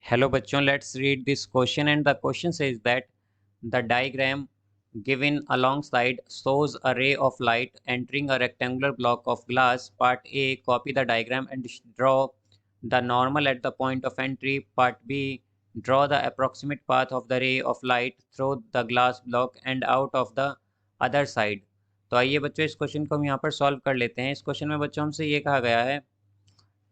Hello bachchon, let's read this question, and the question says that the diagram given alongside shows a ray of light entering a rectangular block of glass. Part A, copy the diagram and draw the normal at the point of entry. Part B, draw the approximate path of the ray of light through the glass block and out of the other side. तो आइए बच्चों इस question को हम यहाँ पर solve कर लेते हैं। इस क्वेश्चन में बच्चों हमसे ये कहा गया है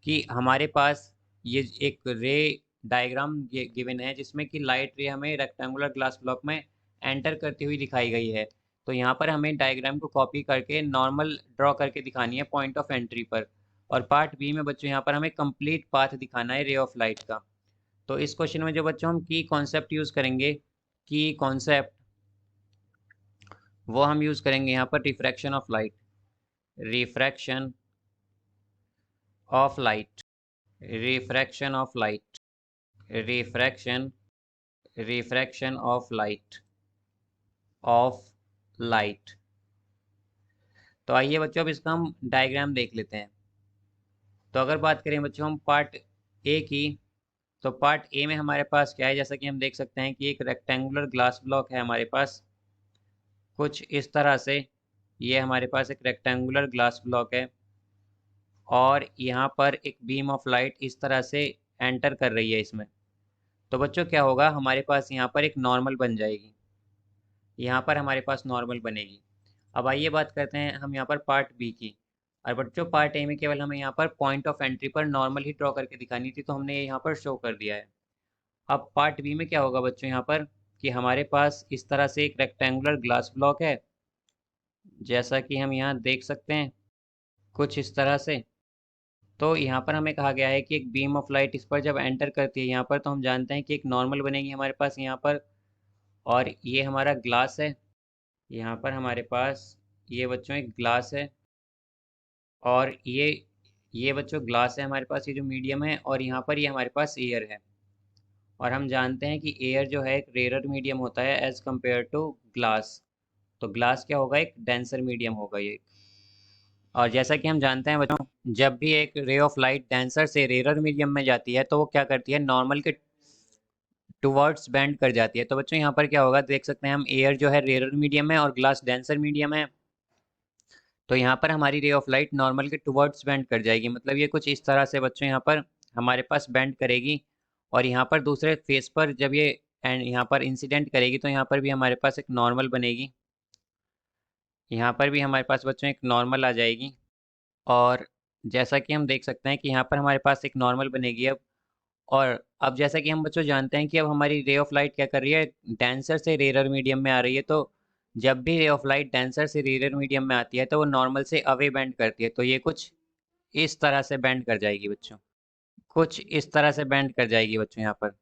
कि हमारे पास ये एक रे डायग्राम गिवन है जिसमें कि लाइट रे हमें रेक्टेंगुलर ग्लास ब्लॉक में एंटर करती हुई दिखाई गई है। तो यहाँ पर हमें डायग्राम को कॉपी करके नॉर्मल ड्रॉ करके दिखानी है पॉइंट ऑफ एंट्री पर। और पार्ट बी में बच्चों यहाँ पर हमें कंप्लीट पाथ दिखाना है रे ऑफ लाइट का। तो इस क्वेश्चन में जो बच्चों हम की कॉन्सेप्ट यूज़ करेंगे, की कॉन्सेप्ट वो हम यूज़ करेंगे यहाँ पर refraction of light, refraction of light, refraction of light, refraction of light. तो आइए बच्चों अब इसका हम डायग्राम देख लेते हैं। तो अगर बात करें बच्चों हम पार्ट ए की, तो पार्ट ए में हमारे पास क्या है, जैसा कि हम देख सकते हैं कि एक रेक्टेंगुलर ग्लास ब्लॉक है हमारे पास कुछ इस तरह से। ये हमारे पास एक रेक्टेंगुलर ग्लास ब्लॉक है और यहाँ पर एक बीम ऑफ लाइट इस तरह से एंटर कर रही है इसमें। तो बच्चों क्या होगा, हमारे पास यहाँ पर एक नॉर्मल बन जाएगी, यहाँ पर हमारे पास नॉर्मल बनेगी। अब आइए बात करते हैं हम यहाँ पर पार्ट बी की। और बच्चों पार्ट ए में केवल हमें यहाँ पर पॉइंट ऑफ एंट्री पर नॉर्मल ही ड्रॉ करके दिखानी थी, तो हमने यहाँ पर शो कर दिया है। अब पार्ट बी में क्या होगा बच्चों, यहाँ पर कि हमारे पास इस तरह से एक रेक्टेंगुलर ग्लास ब्लॉक है, जैसा कि हम यहाँ देख सकते हैं कुछ इस तरह से। तो यहाँ पर हमें कहा गया है कि एक बीम ऑफ लाइट इस पर जब एंटर करती है यहाँ पर, तो हम जानते हैं कि एक नॉर्मल बनेगी हमारे पास यहाँ पर। और ये हमारा ग्लास है, यहाँ पर हमारे पास ये बच्चों एक ग्लास है, और ये बच्चों ग्लास है हमारे पास, ये जो मीडियम है, और यहाँ पर ये हमारे पास एयर है। और हम जानते हैं कि एयर जो है एक रेयर मीडियम होता है एज कम्पेयर टू ग्लास। तो ग्लास क्या होगा, एक डेंसर मीडियम होगा ये। और जैसा कि हम जानते हैं बच्चों, जब भी एक रे ऑफ लाइट डेंसर से रेयर मीडियम में जाती है तो वो क्या करती है, नॉर्मल के टुवर्ड्स बेंड कर जाती है। तो बच्चों यहाँ पर क्या होगा, देख सकते हैं हम, एयर जो है रेयर मीडियम है और ग्लास डेंसर मीडियम है। तो यहाँ पर हमारी रे ऑफ लाइट नॉर्मल के टुवर्ड्स बेंड कर जाएगी, मतलब ये कुछ इस तरह से बच्चों यहाँ पर हमारे पास बेंड करेगी। और यहाँ पर दूसरे फेस पर जब ये एंड यहाँ पर इंसिडेंट करेगी तो यहाँ पर भी हमारे पास एक नॉर्मल बनेगी, यहाँ पर भी हमारे पास बच्चों एक नॉर्मल आ जाएगी। और जैसा कि हम देख सकते हैं कि यहाँ पर हमारे पास एक नॉर्मल बनेगी अब। और अब जैसा कि हम बच्चों जानते हैं कि अब हमारी रे ऑफ लाइट क्या कर रही है, डेंसर से रेयर मीडियम में आ रही है। तो जब भी रे ऑफ लाइट डेंसर से रेयर मीडियम में आती है तो वो नॉर्मल से अवे बेंड करती है। तो ये कुछ इस तरह से बेंड कर जाएगी बच्चों, कुछ इस तरह से बेंड कर जाएगी बच्चों यहाँ पर।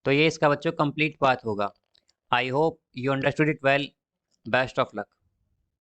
तो ये इसका बच्चों कंप्लीट पाथ होगा। I hope you understood it well. Best of luck.